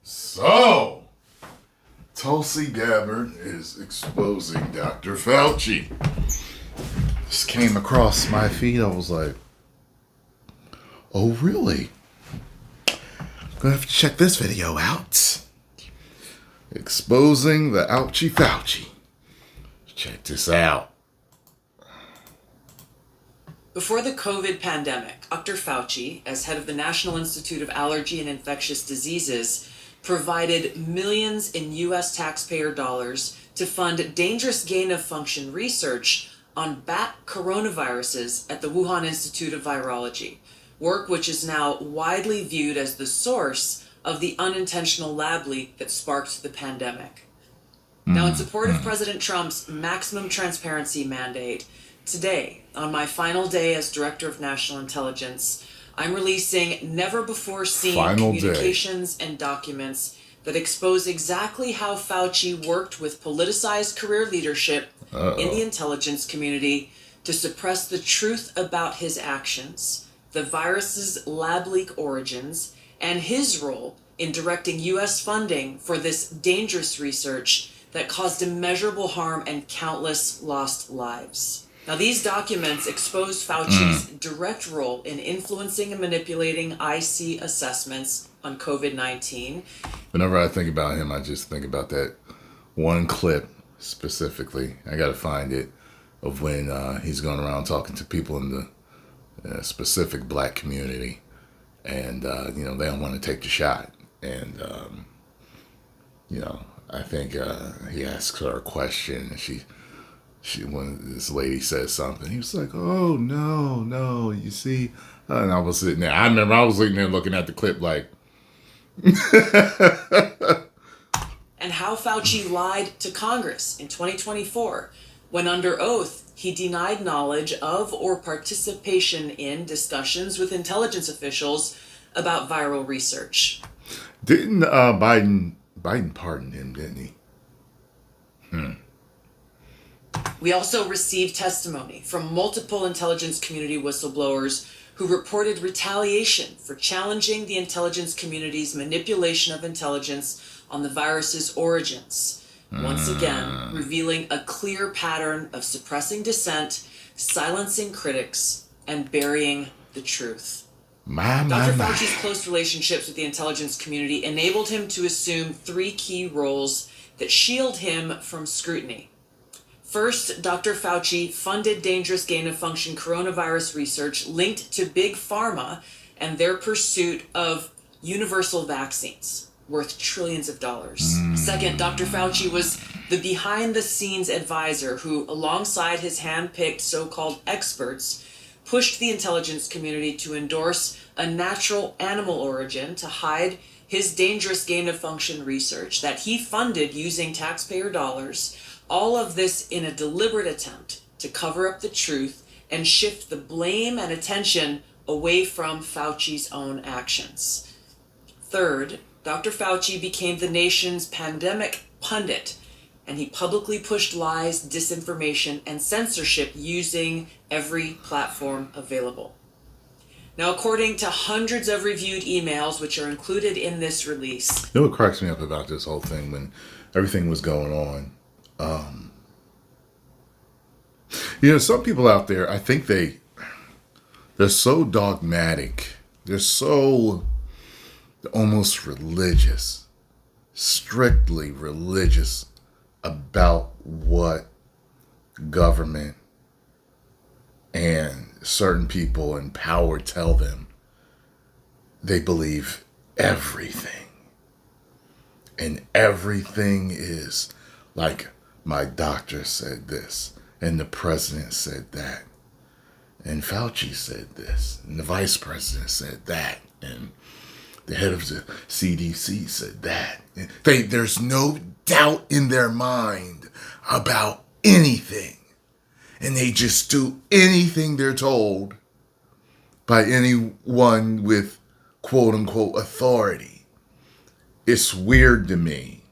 So, Tulsi Gabbard is exposing Dr. Fauci. This came across my feed. I was like, oh, really? I'm going to have to check this video out. Exposing the ouchie Fauci. Check this out. Before the COVID pandemic, Dr. Fauci, as head of the National Institute of Allergy and Infectious Diseases, provided millions in U.S. taxpayer dollars to fund dangerous gain-of-function research on bat coronaviruses at the Wuhan Institute of Virology, work which is now widely viewed as the source of the unintentional lab leak that sparked the pandemic. Now, in support of President Trump's maximum transparency mandate, today, on my final day as Director of National Intelligence, I'm releasing never-before-seen communications and documents that expose exactly how Fauci worked with politicized career leadership in the intelligence community to suppress the truth about his actions, the virus's lab leak origins, and his role in directing U.S. funding for this dangerous research that caused immeasurable harm and countless lost lives. Now, these documents expose Fauci's direct role in influencing and manipulating IC assessments on COVID-19. Whenever I think about him, I just think about that one clip specifically. I got to find it, of when he's going around talking to people in the specific black community. And, they don't want to take the shot. And, I think he asks her a question, and she when this lady says something, he was like, oh, no, you see. And I was sitting there. I remember I was sitting there looking at the clip like. And how Fauci lied to Congress in 2024 when under oath he denied knowledge of or participation in discussions with intelligence officials about viral research. Didn't Biden pardon him, didn't he? We also received testimony from multiple intelligence community whistleblowers who reported retaliation for challenging the intelligence community's manipulation of intelligence on the virus's origins. Once again, revealing a clear pattern of suppressing dissent, silencing critics, and burying the truth. Dr. Fauci's close relationships with the intelligence community enabled him to assume three key roles that shield him from scrutiny. First, Dr. Fauci funded dangerous gain-of-function coronavirus research linked to Big Pharma and their pursuit of universal vaccines worth trillions of dollars. Second, Dr. Fauci was the behind-the-scenes advisor who, alongside his hand-picked so-called experts, pushed the intelligence community to endorse a natural animal origin to hide his dangerous gain-of-function research that he funded using taxpayer dollars. All of this in a deliberate attempt to cover up the truth and shift the blame and attention away from Fauci's own actions. Third, Dr. Fauci became the nation's pandemic pundit, and he publicly pushed lies, disinformation, and censorship using every platform available. Now, according to hundreds of reviewed emails, which are included in this release. You know what cracks me up about this whole thing when everything was going on? Some people out there, I think they're so dogmatic. They're so almost religious, strictly religious about what government and certain people in power tell them. They believe everything. And everything is like, my doctor said this, and the president said that, and Fauci said this, and the vice president said that, and the head of the CDC said that. There's no doubt in their mind about anything, and they just do anything they're told by anyone with quote-unquote authority. It's weird to me,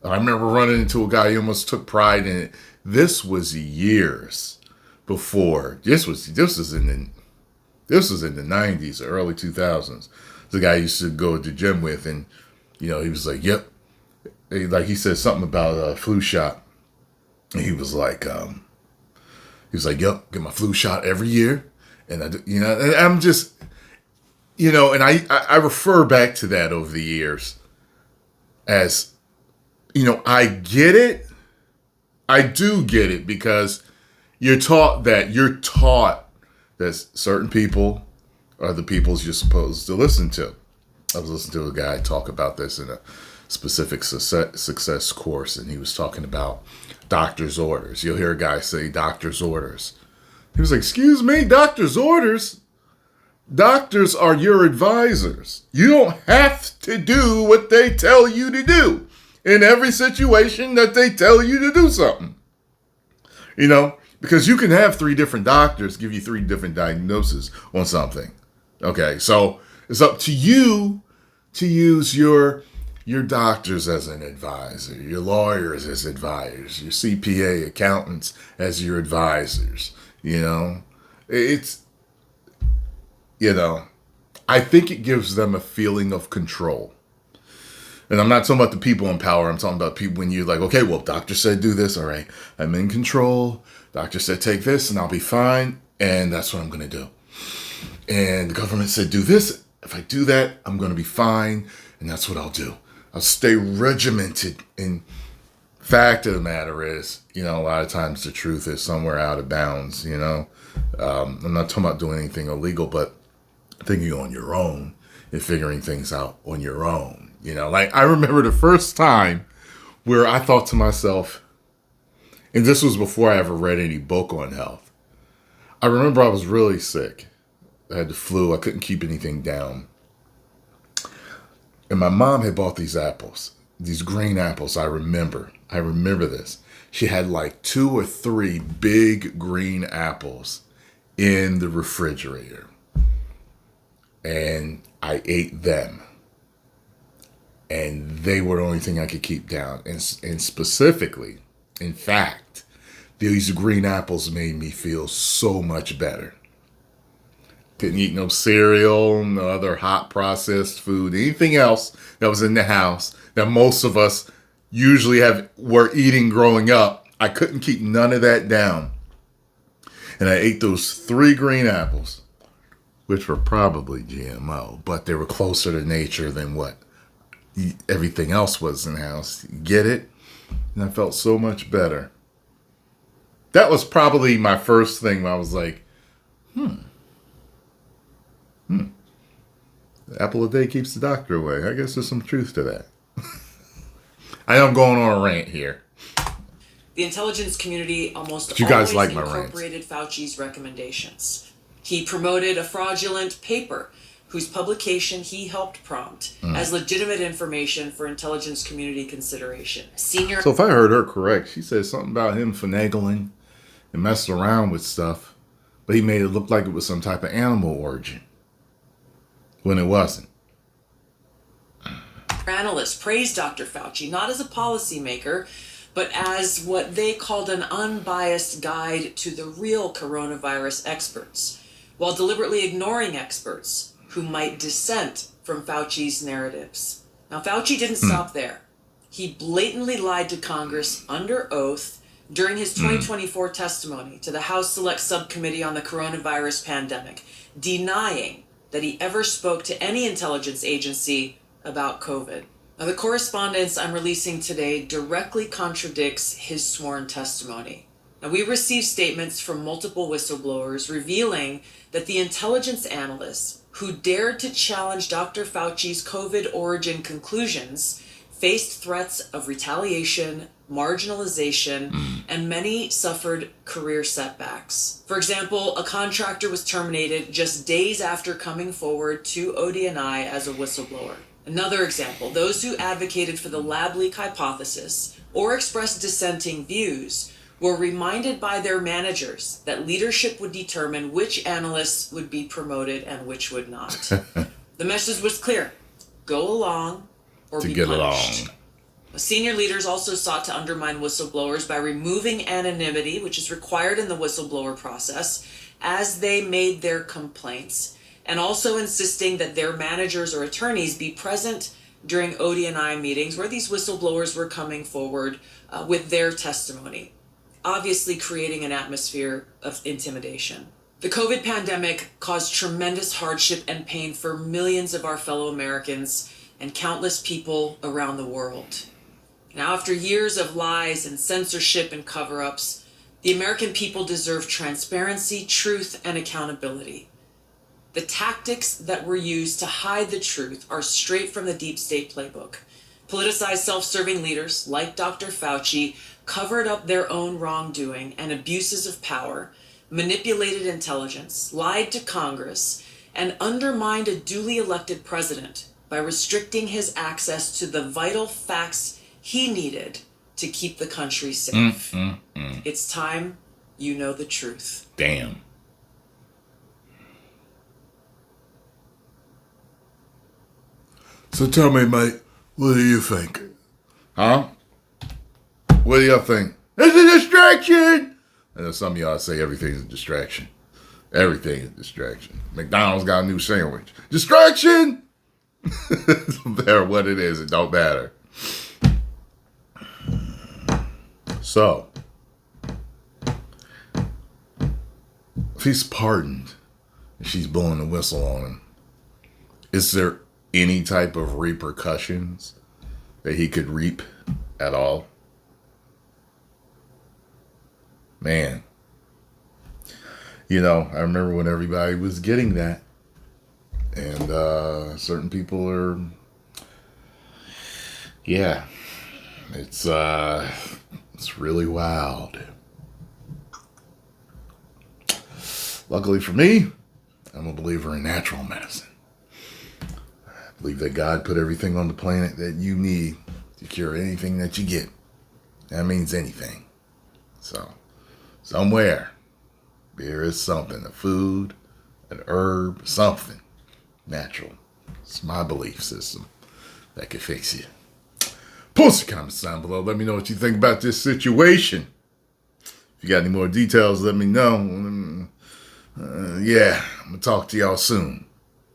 I remember running into a guy who almost took pride in it. This was years before. This was in the 90s, or early 2000s. The guy I used to go to the gym with, and he was like, "Yep." Like he said something about a flu shot, and he was like, "Yep, get my flu shot every year," and and I'm just, and I refer back to that over the years, as, I get it, I do get it, because you're taught that certain people are the peoples you're supposed to listen to. I was listening to a guy talk about this in a specific success course, and he was talking about doctor's orders. You'll hear a guy say doctor's orders. He was like, "Excuse me, doctor's orders? Doctors are your advisors. You don't have to do what they tell you to do in every situation that they tell you to do something." Because you can have 3 different doctors give you 3 different diagnoses on something. Okay, so it's up to you to use your doctors as an advisor, your lawyers as advisors, your CPA accountants as your advisors. It's, I think it gives them a feeling of control. And I'm not talking about the people in power. I'm talking about people when you're like, okay, well, doctor said do this. All right, I'm in control. Doctor said take this and I'll be fine. And that's what I'm going to do. And the government said do this. If I do that, I'm going to be fine. And that's what I'll do. I'll stay regimented. And fact of the matter is, a lot of times the truth is somewhere out of bounds, I'm not talking about doing anything illegal, but thinking on your own and figuring things out on your own. Like I remember the first time where I thought to myself, and this was before I ever read any book on health. I remember I was really sick. I had the flu. I couldn't keep anything down. And my mom had bought these apples, these green apples. I remember this. She had like 2 or 3 big green apples in the refrigerator. And I ate them. And they were the only thing I could keep down. And specifically, in fact, these green apples made me feel so much better. Couldn't eat no cereal, no other hot processed food, anything else that was in the house that most of us usually were eating growing up. I couldn't keep none of that down. And I ate those 3 green apples, which were probably GMO, but they were closer to nature than what everything else was in the house. You get it? And I felt so much better. That was probably my first thing where I was like, the apple a day keeps the doctor away. I guess there's some truth to that. I know I'm going on a rant here. The intelligence community almost you guys always like my incorporated Fauci's recommendations. He promoted a fraudulent paper whose publication he helped prompt as legitimate information for intelligence community consideration. So if I heard her correct, she said something about him finagling and messing around with stuff, but he made it look like it was some type of animal origin when it wasn't. Analysts praised Dr. Fauci not as a policymaker, but as what they called an unbiased guide to the real coronavirus experts, while deliberately ignoring experts who might dissent from Fauci's narratives. Now, Fauci didn't stop there. He blatantly lied to Congress under oath during his 2024 testimony to the House Select Subcommittee on the Coronavirus Pandemic, denying that he ever spoke to any intelligence agency about COVID. Now, the correspondence I'm releasing today directly contradicts his sworn testimony. Now, we received statements from multiple whistleblowers revealing that the intelligence analysts who dared to challenge Dr. Fauci's COVID origin conclusions faced threats of retaliation, marginalization, and many suffered career setbacks. For example, a contractor was terminated just days after coming forward to ODNI as a whistleblower. Another example, those who advocated for the lab leak hypothesis or expressed dissenting views were reminded by their managers that leadership would determine which analysts would be promoted and which would not. The message was clear: go along or be punished. Senior leaders also sought to undermine whistleblowers by removing anonymity, which is required in the whistleblower process, as they made their complaints, and also insisting that their managers or attorneys be present during ODNI meetings where these whistleblowers were coming forward with their testimony, obviously creating an atmosphere of intimidation. The COVID pandemic caused tremendous hardship and pain for millions of our fellow Americans and countless people around the world. Now, after years of lies and censorship and cover-ups, the American people deserve transparency, truth, and accountability. The tactics that were used to hide the truth are straight from the deep state playbook. Politicized self-serving leaders like Dr. Fauci covered up their own wrongdoing and abuses of power, manipulated intelligence, lied to Congress, and undermined a duly elected president by restricting his access to the vital facts he needed to keep the country safe. It's time you know the truth. Damn. So tell me, mate, what do you think? Huh? What do y'all think? It's a distraction! And then some of y'all say everything's a distraction. Everything is a distraction. McDonald's got a new sandwich. Distraction! It don't matter what it is, it don't matter. So, if he's pardoned and she's blowing the whistle on him, is there any type of repercussions that he could reap at all? Man, you know, I remember when everybody was getting that, and certain people are, yeah, it's really wild. Luckily for me, I'm a believer in natural medicine. I believe that God put everything on the planet that you need to cure anything that you get. That means anything. So, somewhere, there is something, a food, an herb, something natural. It's my belief system that could fix you. Post your comments down below. Let me know what you think about this situation. If you got any more details, let me know. Yeah, I'm going to talk to y'all soon.